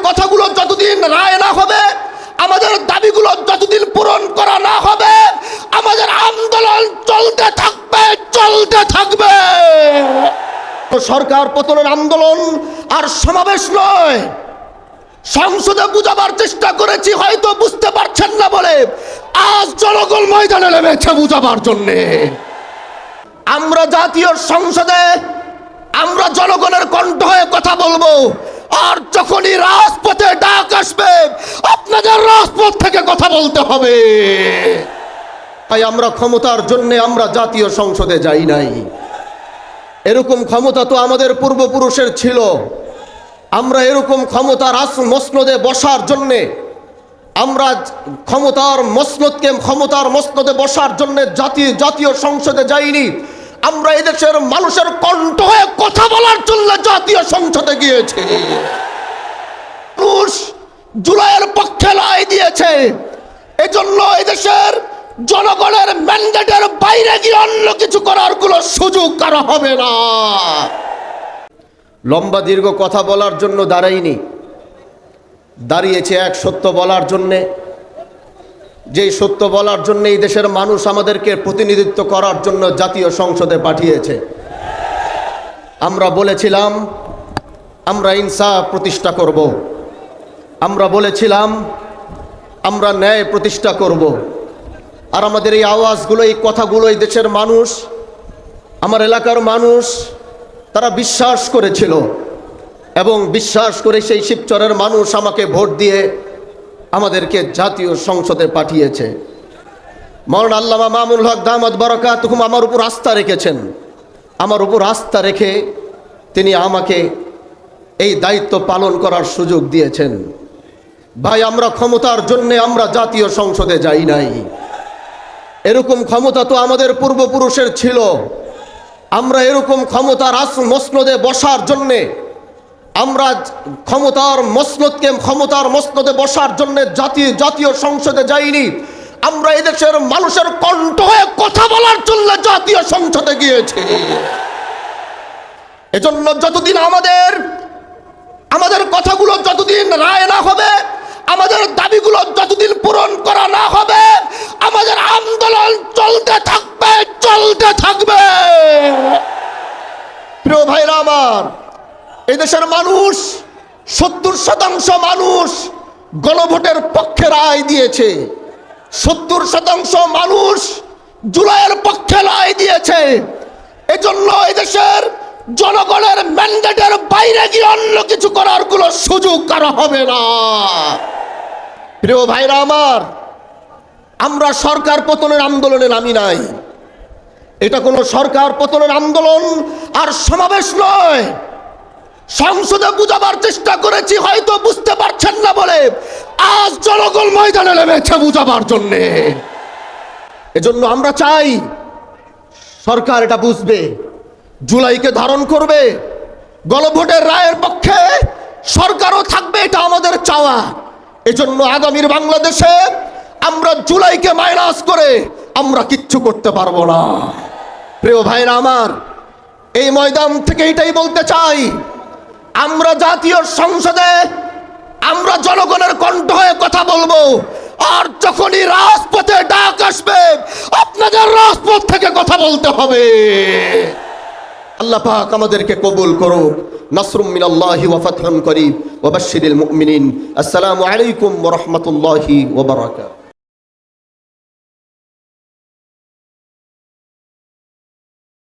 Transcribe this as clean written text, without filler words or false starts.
কথাগুলো যতদিন রায় না হবে, আমাদের দাবিগুলো যতদিন পূরণ করা না হবে, আমাদের আন্দোলন চলতে থাকবে, চলতে থাকবে। সরকার পতনের আন্দোলন আর সমাবেশ নয়। সংসদে বুঝাবার চেষ্টা করেছি, হয়তো বুঝতে পারছেন না বলে আজ জনগণ ময়দানে নেমেছে বুঝাবার জন্যে। আমরা জাতীয় সংসদে আমরা জনগণের কণ্ঠ হয়ে কথা বলবো, আর যখনই রাজপথে ডাক আসবে আপনাদের রাজপথ থেকে কথা বলতে হবে। তাই আমরা ক্ষমতার জন্য আমরা জাতীয় সংসদে যাই নাই। এরকম ক্ষমতা তো আমাদের পূর্বপুরুষের ছিল। আমরা এরকম ক্ষমতার মসনদে বসার জন্যে, আমরা ক্ষমতার মসনদে বসার জন্য জাতীয় সংসদে যাইনি। আমরা এদেশের মানুষের কণ্ঠ হয়ে কথা বলার জন্য জাতীয় সংসদে গিয়েছি। মানুষ জুলাইয়ের পক্ষে রায় দিয়েছে, এজন্য এদেশের জনগণের ম্যান্ডেটের বাইরে গিয়ে অন্য কিছু করার কোনো সুযোগ কারো হবে না। লম্বা দীর্ঘ কথা বলার জন্য দাঁড়াইনি, দাঁড়িয়েছে এক সত্য বলার জন্যে। যেই সত্য বলার জন্য এই দেশের মানুষ আমাদেরকে প্রতিনিধিত্ব করার জন্য জাতীয় সংসদে পাঠিয়েছে। আমরা বলেছিলাম আমরা ইনসাফ প্রতিষ্ঠা করব, আমরা বলেছিলাম আমরা ন্যায় প্রতিষ্ঠা করব। আর আমাদের এই আওয়াজগুলো, এই কথাগুলো এই দেশের মানুষ, আমার এলাকার মানুষ তারা বিশ্বাস করেছিল, এবং বিশ্বাস করে সেই শিবচরের মানুষ আমাকে ভোট দিয়ে আমাদেরকে জাতীয় সংসদে পাঠিয়েছে। মাওলানা আল্লামা মামুনুল হক দামাত বারাকাতুহুম আমার উপর আস্থা রেখেছেন। আমার উপর আস্থা রেখে তিনি আমাকে এই দায়িত্ব পালন করার সুযোগ দিয়েছেন। ভাই, আমরা ক্ষমতার জন্য আমরা জাতীয় সংসদে যাই নাই। এরকম ক্ষমতা তো আমাদের পূর্বপুরুষের ছিল। আমরা এরকম ক্ষমতার মসনদে বসার জন্যে, আমরা ক্ষমতার মসনদে বসার জন্য জাতীয় সংসদে যাইনি। আমরা এদেশের মানুষের কণ্ঠ হয়ে কথা বলার জন্য জাতীয় সংসদে গিয়েছি। এজন্য যতদিন আমাদের কথাগুলো যতদিন রায় না হবে, আমাদের দাবিগুলো যতদিন পূরণ করা না হবে, আমাদের আন্দোলন চলতে থাকবে, চলতে থাকবে। প্রিয় ভাইরা আমার, এদেশের মানুষ 70% মানুষ গণভোটের পক্ষে রায় দিয়েছে। 70% মানুষ জুলাইয়ের পক্ষে রায় দিয়েছে। এজন্য এদেশের জনগণের ম্যান্ডেটের বাইরে গিয়ে অন্য কিছু করার কোনো সুযোগ কারো হবে না। প্রিয় ভাইরা আমার, আমরা সরকার পতনের আন্দোলনে নামি নাই। এটা কোনো সরকার পতনের আন্দোলন আর সমাবেশ নয়। সংসদে বুঝাবার চেষ্টা করেছি, হয়তো বুঝতে পারছেন না বলে আজ জনগণ ময়দানে নেমেছে বুঝাবার জন্যে। এজন্য আমরা চাই সরকার এটা বুঝবে, জুলাইকে ধারণ করবে, গণভোটের রায়ের পক্ষে সরকারও থাকবে, এটা আমাদের চাওয়া। এজন্য আগামীর বাংলাদেশে আমরা জুলাইকে মাইনাস করে আমরা কিচ্ছু করতে পারবো না। প্রিয় ভাইরা আমার, এই ময়দান থেকে এটাই বলতে চাই, আমরা জাতীয় সংসদে আমরা জনগণের কণ্ঠ হয়ে কথা বলবো, আর যখনই রাজপথে ডাক আসবে আপনাদের রাজপথ থেকে কথা বলতে হবে। আল্লাহ পাক আমাদেরকে কবুল করুক। নাসরুম মিনাল্লাহি ওয়া ফাতহুন করিব ওয়া বাশশিরিল মুমিনিন। আসসালামু আলাইকুম ওয়া রাহমাতুল্লাহি ওয়া বারাকাতুহু।